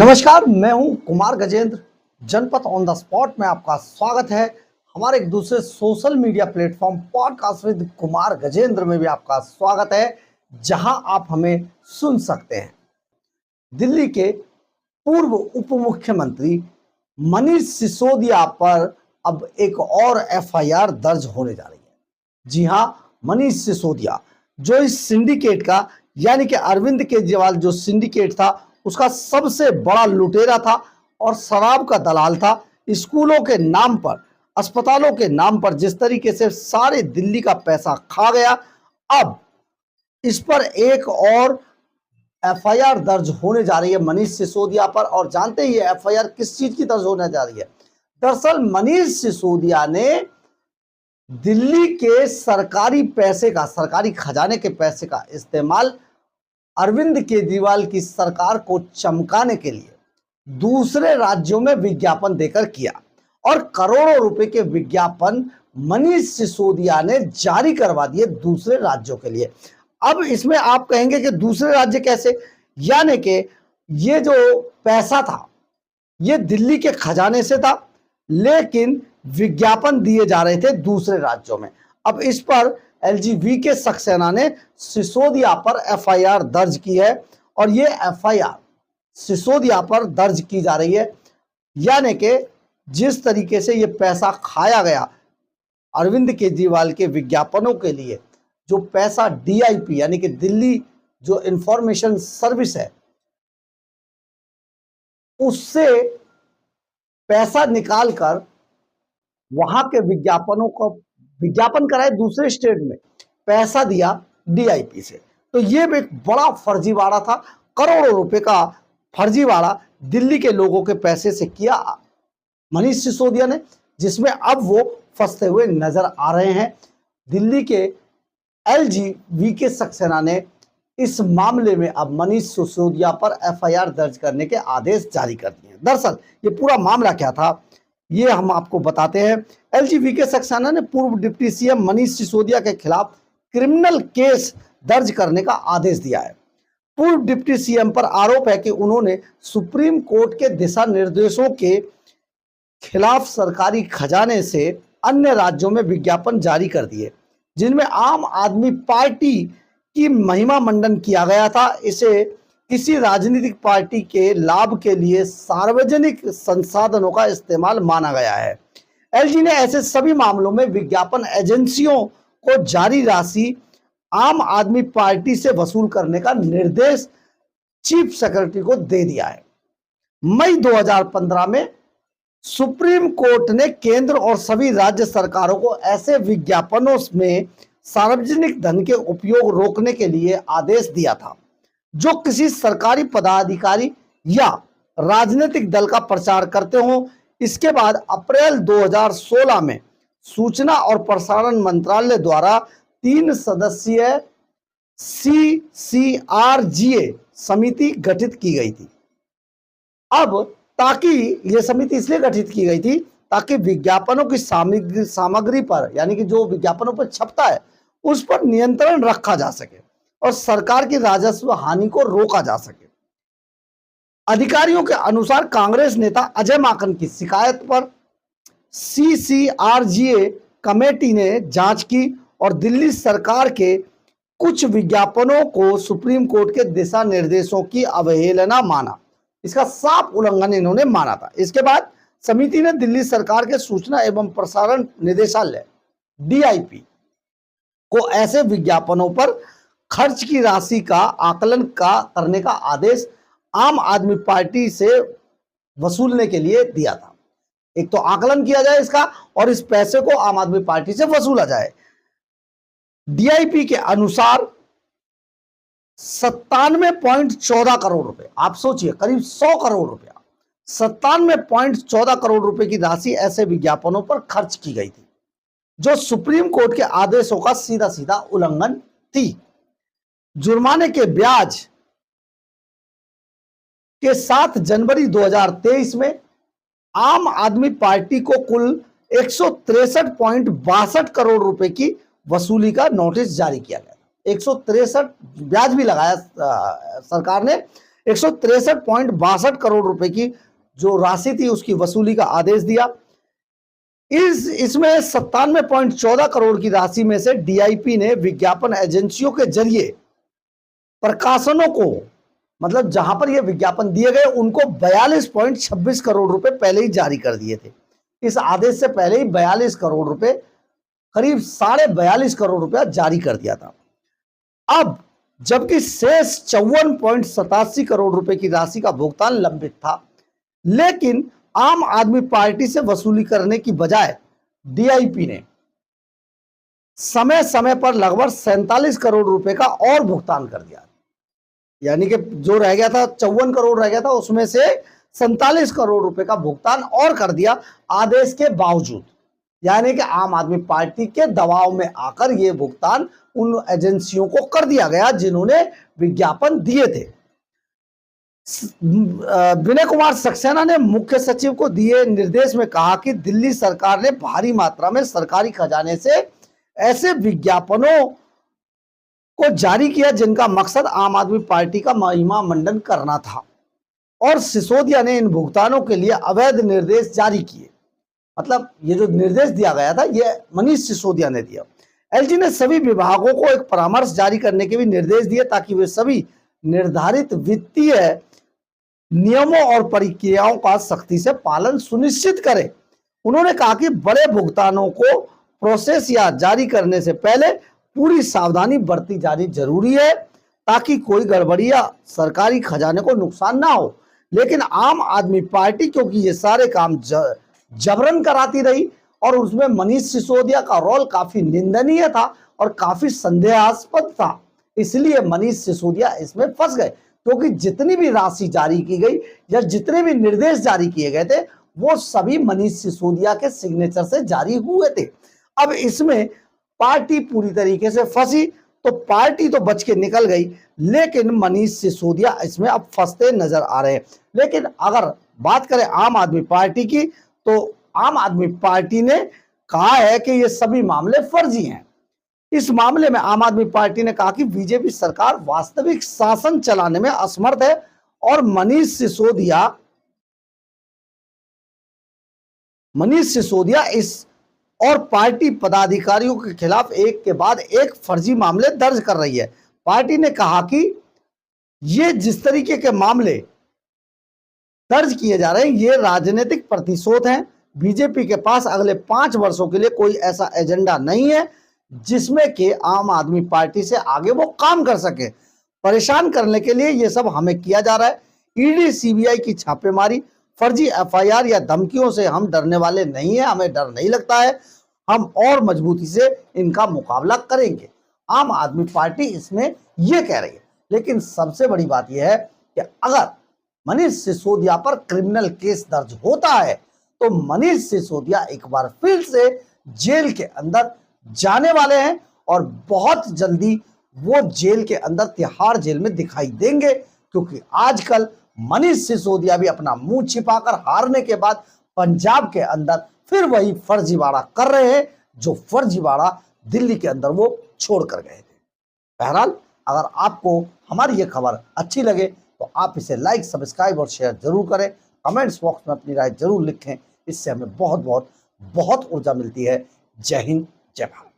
नमस्कार, मैं हूं कुमार गजेंद्र। जनपद ऑन द स्पॉट में आपका स्वागत है। हमारे एक दूसरे social media platform podcast with Kumar Gajendra में भी आपका स्वागत है, जहां आप हमें सुन सकते हैं। दिल्ली के पूर्व उप मुख्यमंत्री मनीष सिसोदिया पर अब एक और एफआईआर दर्ज होने जा रही है। जी हां, मनीष सिसोदिया जो इस सिंडिकेट का यानी कि अरविंद केजरीवाल जो सिंडिकेट था उसका सबसे बड़ा लुटेरा था और शराब का दलाल था। स्कूलों के नाम पर, अस्पतालों के नाम पर जिस तरीके से सारे दिल्ली का पैसा खा गया, अब इस पर एक और एफआईआर दर्ज होने जा रही है मनीष सिसोदिया पर। और जानते ही एफआईआर किस चीज की दर्ज होने जा रही है। दरअसल मनीष सिसोदिया ने दिल्ली के सरकारी पैसे का, सरकारी खजाने के पैसे का इस्तेमाल अरविंद केजरीवाल की सरकार को चमकाने के लिए दूसरे राज्यों में विज्ञापन देकर किया और करोड़ों रुपए के विज्ञापन मनीष सिसोदिया ने जारी करवा दिए दूसरे राज्यों के लिए। अब इसमें आप कहेंगे कि दूसरे राज्य कैसे, यानी कि ये जो पैसा था ये दिल्ली के खजाने से था, लेकिन विज्ञापन दिए जा रहे थे दूसरे राज्यों में। अब इस पर एलजीबीके सक्सेना ने सिसोदिया पर एफआईआर दर्ज की है और ये एफआईआर सिसोदिया पर दर्ज की जा रही है, यानी कि जिस तरीके से ये पैसा खाया गया अरविंद केजरीवाल के विज्ञापनों के लिए, जो पैसा डीआईपी यानी कि दिल्ली जो इंफॉर्मेशन सर्विस है उससे पैसा निकालकर वहां के विज्ञापनों को विज्ञापन कराए दूसरे स्टेट में, पैसा दिया डीआईपी से। तो ये एक बड़ा फर्जीवाड़ा था, करोड़ों रुपए का फर्जीवाड़ा दिल्ली के लोगों के पैसे से किया मनीष सिसोदिया ने, जिसमें अब वो फंसते हुए नजर आ रहे हैं। दिल्ली के एलजीबीके सक्सेना ने इस मामले में अब मनीष सिसोदिया पर एफआईआर दर्ज करने के आदेश जारी कर दिए। दरअसल ये पूरा मामला क्या था ये हम आपको बताते हैं। एलजीबीके सक्सेना ने पूर्व डिप्टी सीएम मनीष सिसोदिया के खिलाफ क्रिमिनल केस दर्ज करने का आदेश दिया है। पूर्व डिप्टी सीएम पर आरोप है कि उन्होंने सुप्रीम कोर्ट के दिशा निर्देशों के खिलाफ सरकारी खजाने से अन्य राज्यों में विज्ञापन जारी कर दिए, जिनमें आम आदमी पार्टी की महिमा मंडन किया गया था। इसे किसी राजनीतिक पार्टी के लाभ के लिए सार्वजनिक संसाधनों का इस्तेमाल माना गया है। एलजी ने ऐसे सभी मामलों में विज्ञापन एजेंसियों को जारी राशि आम आदमी पार्टी से वसूल करने का निर्देश चीफ सेक्रेटरी को दे दिया है। मई 2015 में सुप्रीम कोर्ट ने केंद्र और सभी राज्य सरकारों को ऐसे विज्ञापनों में सार्वजनिक धन के उपयोग रोकने के लिए आदेश दिया था जो किसी सरकारी पदाधिकारी या राजनीतिक दल का प्रचार करते हो। इसके बाद अप्रैल 2016 में सूचना और प्रसारण मंत्रालय द्वारा 3 सदस्यीय सीसीआरजीए समिति गठित की गई थी। अब ताकि यह समिति इसलिए गठित की गई थी ताकि विज्ञापनों की सामग्री पर, यानी कि जो विज्ञापनों पर छपता है उस पर नियंत्रण रखा जा सके और सरकार की राजस्व हानि को रोका जा सके। अधिकारियों के अनुसार कांग्रेस नेता अजय माकन की शिकायत पर सीसीआरजीए कमेटी ने जांच की और दिल्ली सरकार के कुछ विज्ञापनों को सुप्रीम कोर्ट के दिशा निर्देशों की अवहेलना माना। इसका साफ उल्लंघन इन्होंने माना था। इसके बाद समिति ने दिल्ली सरकार के सूचना एवं प्रसारण निदेशालय डीआईपी को ऐसे विज्ञापनों पर खर्च की राशि का आकलन करने का आदेश आम आदमी पार्टी से वसूलने के लिए दिया था। एक तो आकलन किया जाए इसका और इस पैसे को आम आदमी पार्टी से वसूला जाए। डीआईपी के अनुसार 97.14 करोड़ रुपए, आप सोचिए करीब 100 करोड़ रुपया, 97.14 करोड़ रुपए की राशि ऐसे विज्ञापनों पर खर्च की गई थी जो सुप्रीम कोर्ट के आदेशों का सीधा सीधा उल्लंघन थी। जुर्माने के ब्याज के साथ जनवरी 2023 में आम आदमी पार्टी को कुल 163.62 करोड़ रुपए की वसूली का नोटिस जारी किया गया। 163 ब्याज भी लगाया सरकार ने, 163.62 करोड़ रुपए की जो राशि थी उसकी वसूली का आदेश दिया। इसमें 97.14 करोड़ की राशि में से डीआईपी ने विज्ञापन एजेंसियों के जरिए प्रकाशनों को, मतलब जहां पर ये विज्ञापन दिए गए उनको 42.26 करोड़ रुपए पहले ही जारी कर दिए थे। इस आदेश से पहले ही 42 करोड़ रुपए, करीब 42.5 करोड़ रुपया जारी कर दिया था। अब जबकि शेष 54.87 करोड़ रुपए की राशि का भुगतान लंबित था, लेकिन आम आदमी पार्टी से वसूली करने की बजाय डीआईपी ने समय समय पर लगभग 47 करोड़ रुपए का और भुगतान कर दिया। यानी कि जो रह गया था 54 करोड़ रह गया था, उसमें से 47 करोड़ रुपए का भुगतान और कर दिया आदेश के बावजूद। यानी कि आम आदमी पार्टी के दबाव में आकर यह भुगतान उन एजेंसियों को कर दिया गया जिन्होंने विज्ञापन दिए थे। विनय कुमार सक्सेना ने मुख्य सचिव को दिए निर्देश में कहा कि दिल्ली सरकार ने भारी मात्रा में सरकारी खजाने से ऐसे विज्ञापनों को जारी किया जिनका मकसद आम आदमी पार्टी का महिमा मंडन करना था, और सिसोदिया ने इन भुगतानों के लिए अवैध निर्देश जारी किए। मतलब ये जो निर्देश दिया गया था ये मनीष सिसोदिया ने दिया। एलजी ने सभी विभागों को एक परामर्श जारी करने के भी निर्देश दिए ताकि वे सभी निर्धारित वित्तीय नियमों और प्रक्रियाओं का सख्ती से पालन सुनिश्चित करें। उन्होंने कहा कि बड़े भुगतानों को प्रोसेस या जारी करने से पहले पूरी सावधानी बरती जानी जरूरी है ताकि कोई गड़बड़ी या सरकारी खजाने को नुकसान ना हो। लेकिन आम आदमी पार्टी क्योंकि ये सारे काम जबरन कराती रही और उसमें मनीष सिसोदिया का रोल काफी निंदनीय था और काफी संदेहास्पद था, इसलिए मनीष सिसोदिया इसमें फंस गए। क्योंकि जितनी भी राशि जारी की गई या जितने भी निर्देश जारी किए गए थे वो सभी मनीष सिसोदिया के सिग्नेचर से जारी हुए थे। अब इसमें पार्टी पूरी तरीके से फंसी, तो पार्टी तो बच के निकल गई, लेकिन मनीष सिसोदिया इसमें अब फंसते नजर आ रहे हैं। लेकिन अगर बात करें आम आदमी पार्टी की, तो आम आदमी पार्टी ने कहा है कि ये सभी मामले फर्जी हैं। इस मामले में आम आदमी पार्टी ने कहा कि बीजेपी सरकार वास्तविक शासन चलाने में असमर्थ है और मनीष सिसोदिया इस और पार्टी पदाधिकारियों के खिलाफ एक के बाद एक फर्जी मामले दर्ज कर रही है। पार्टी ने कहा कि ये जिस तरीके के मामले दर्ज किए जा रहे हैं ये राजनीतिक प्रतिशोध हैं। बीजेपी के पास अगले 5 वर्षों के लिए कोई ऐसा एजेंडा नहीं है जिसमें कि आम आदमी पार्टी से आगे वो काम कर सके। परेशान करने के लिए ये सब हमें किया जा रहा है। ईडी सीबीआई की छापेमारी, फर्जी एफआईआर या धमकियों से हम डरने वाले नहीं है, हमें डर नहीं लगता है। हम और मजबूती से इनका मुकाबला करेंगे, आम आदमी पार्टी इसमें ये कह रही है। लेकिन सबसे बड़ी बात यह है कि अगर मनीष सिसोदिया पर क्रिमिनल केस दर्ज होता है तो मनीष सिसोदिया एक बार फिर से जेल के अंदर जाने वाले हैं और बहुत जल्दी वो जेल के अंदर तिहाड़ जेल में दिखाई देंगे, क्योंकि आजकल मनीष सिसोदिया भी अपना मुंह छिपाकर हारने के बाद पंजाब के अंदर फिर वही फर्जीवाड़ा कर रहे हैं जो फर्जीवाड़ा दिल्ली के अंदर वो छोड़ कर गए थे। बहरहाल अगर आपको हमारी ये खबर अच्छी लगे तो आप इसे लाइक, सब्सक्राइब और शेयर जरूर करें। कमेंट्स बॉक्स में अपनी राय जरूर लिखें, इससे हमें बहुत बहुत बहुत ऊर्जा मिलती है। जय हिंद, जय भारत।